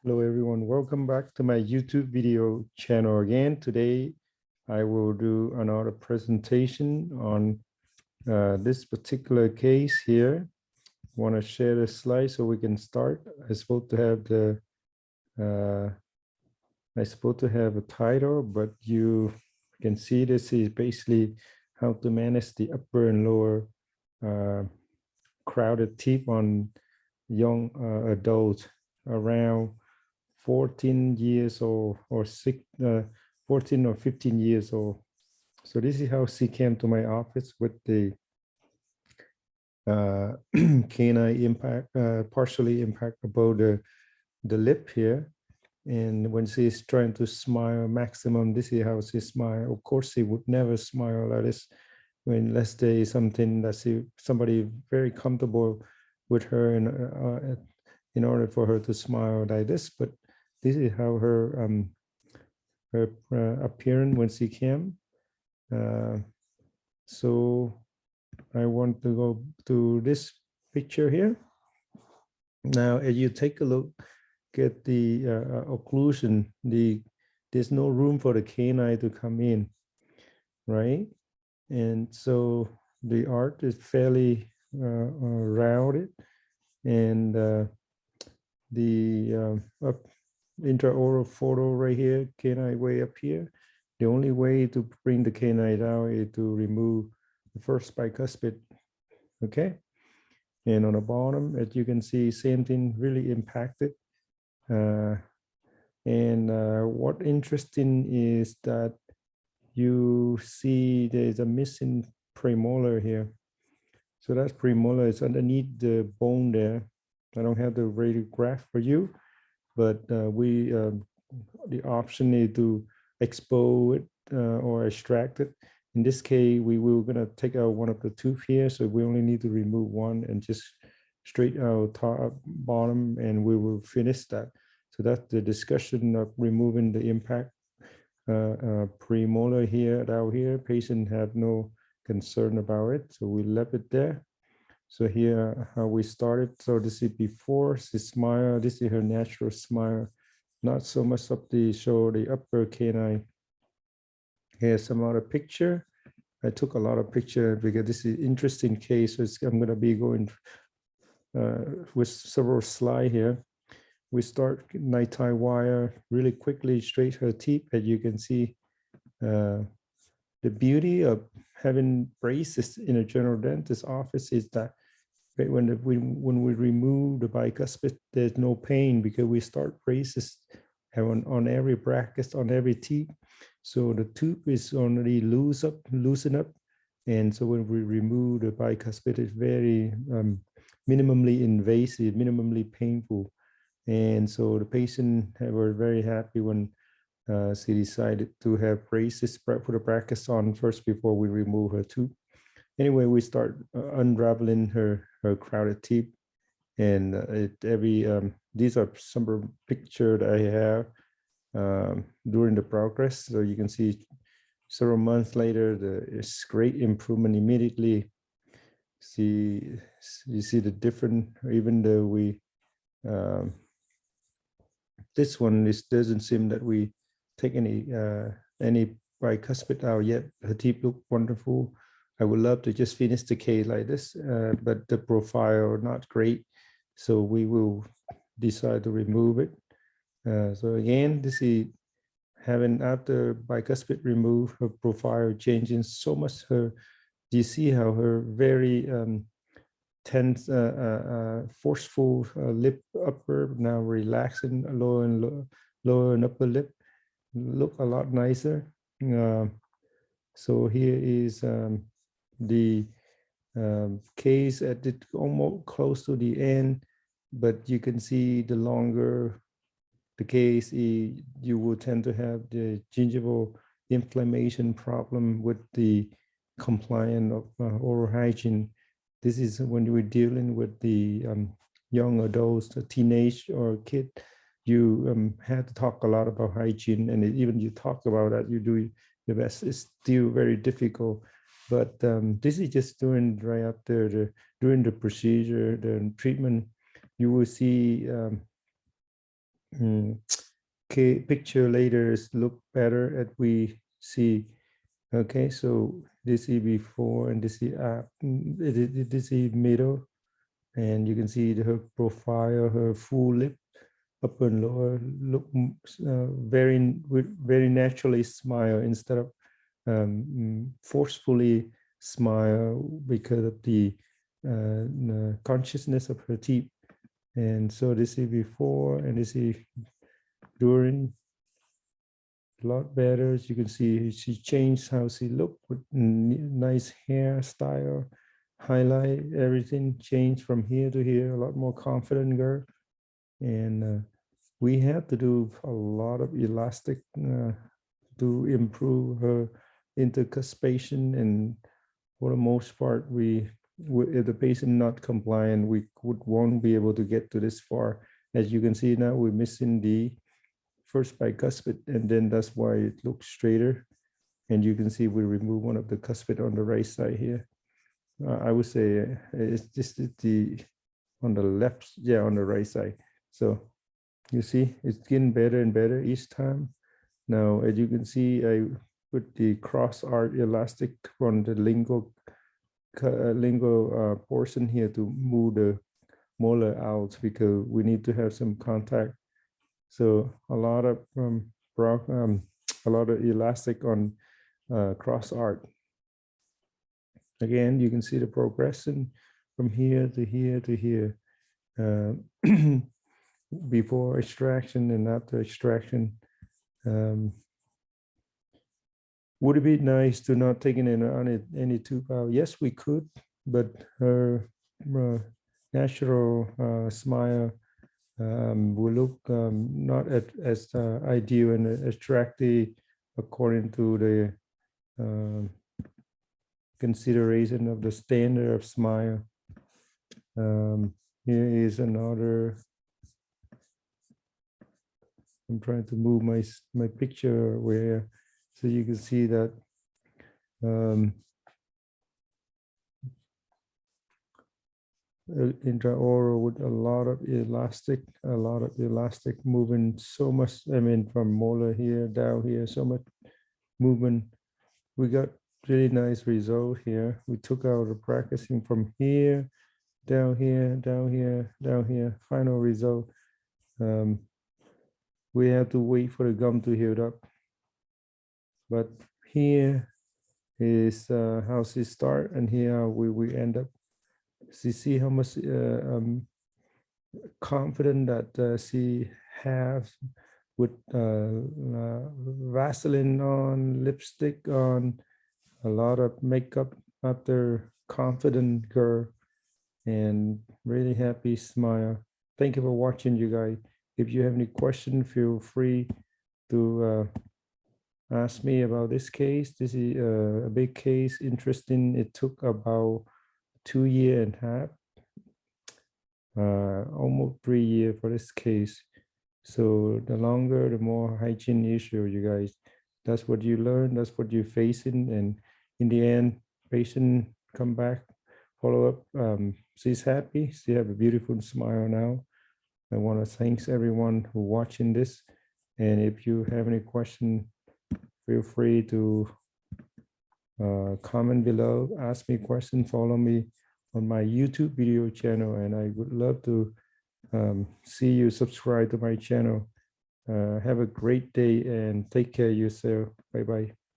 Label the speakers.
Speaker 1: Hello everyone, welcome back to my YouTube video channel again. Today I will do another presentation on this particular case here. I want to share the slide so we can start. Uh, I supposed to have a title, but you can see this is basically how to manage the upper and lower uh, crowded teeth on young adults around 14 years old or 14 or 15 years old. So this is how she came to my office with the uh, canine impact, partially impact about the lip here. And when she's trying to smile maximum, this is how she smile. Of course, she would never smile like this when let's say something that somebody very comfortable with her in order for her to smile like this. But this is how her appearance when she came. Uh, so I want to go to this picture here. Now, as you take a look at the occlusion, there's no room for the canine to come in, right? And so the art is fairly rounded, and the intraoral photo right here, canine way up here. The only way to bring the canine down is to remove the first bicuspid, okay? And on the bottom, as you can see, same thing really impacted. What interesting is that you see there's a missing premolar here. So that's premolar, it's underneath the bone there. I don't have the radiograph for you, but the option is to expose it or extract it. In this case, we were gonna take out one of the tooth here, so we only need to remove one and just straight out top, bottom, and we will finish that. So that's the discussion of removing the impact premolar here, down here. Patient have no concern about it, so we left it there. So here how we started. So this is before she smile. This is her natural smile. Not so much of the show the upper canine. Here's some other picture. I took a lot of picture because this is interesting case. So I'm going to be going with several slides here. We start nighttime wire really quickly, straight her teeth, as you can see. The beauty of having braces in a general dentist office is that when we remove the bicuspid, there's no pain because we start braces on every bracket, on every teeth. So the tooth is already loosen up. And so when we remove the bicuspid, it's very minimally invasive, minimally painful. And so the patient were very happy when she decided to have braces, put the brackets on first before we remove her tooth. Anyway, we start unraveling her crowded teeth, and these are some picture that I have during the progress. So you can see several months later, it's great improvement immediately. You see the different, even though we this one doesn't seem that we take any bicuspid out yet. Her teeth look wonderful. I would love to just finish the case like this, but the profile not great, so we will decide to remove it. So again, this is having after bicuspid removed, her profile changing so much. Do you see how her very tense, forceful lip upper now relaxing lower and upper lip look a lot nicer. So here is the case at it almost close to the end, but you can see the longer the case, you will tend to have the gingival inflammation problem with the compliance of oral hygiene. This is when we're dealing with the young adults, a teenage or kid, you have to talk a lot about hygiene, and even you talk about that, you do the best. It's still very difficult, but this is just right after during the procedure, the treatment, you will see Okay, picture later is look better at we see. Okay, so this is before and this is this is middle, and you can see her profile, her full lip, upper and lower look very naturally smile instead of forcefully smile because of the consciousness of her teeth. And so this is before and this is during. A lot better. As you can see, she changed how she looked with nice hairstyle, highlight, everything changed from here to here. A lot more confident girl. And we had to do a lot of elastic to improve her intercuspation. And for the most part, if the patient not compliant, we won't be able to get to this far. As you can see now, we're missing the first bicuspid, and then that's why it looks straighter. And you can see we remove one of the cuspid on the right side here. I would say it's just the on the left, yeah, on the right side. So you see, it's getting better and better each time. Now, as you can see, I put the cross arch elastic on the lingual portion here to move the molar out because we need to have some contact. So a lot of elastic on cross arch. Again, you can see the progression from here to here to here. Before extraction and after extraction. Would it be nice to not take in any tooth out? Yes, we could, but her natural smile will look not as ideal and attractive according to the consideration of the standard of smile. Here is another. I'm trying to move my picture where so you can see that intraoral with a lot of elastic moving, so much. I mean, from molar here down here, so much movement. We got really nice result here. We took out the practicing from here, down here, down here, down here. Final result. We have to wait for the gum to heal up. But here is how she start, and here we end up. She see how much confident that she has with Vaseline on, lipstick on, a lot of makeup after confident girl, and really happy smile. Thank you for watching, you guys. If you have any question, feel free to ask me about this case. This is a big case, interesting. It took about 2 years and a half, almost 3 years for this case. So the longer, the more hygiene issue, you guys. That's what you learn. That's what you're facing. And in the end, patient come back, follow up. She's happy. She have a beautiful smile now. I want to thank everyone who watching this. And if you have any question, feel free to comment below, ask me a question, follow me on my YouTube video channel, and I would love to see you subscribe to my channel. Have a great day and take care of yourself. Bye-bye.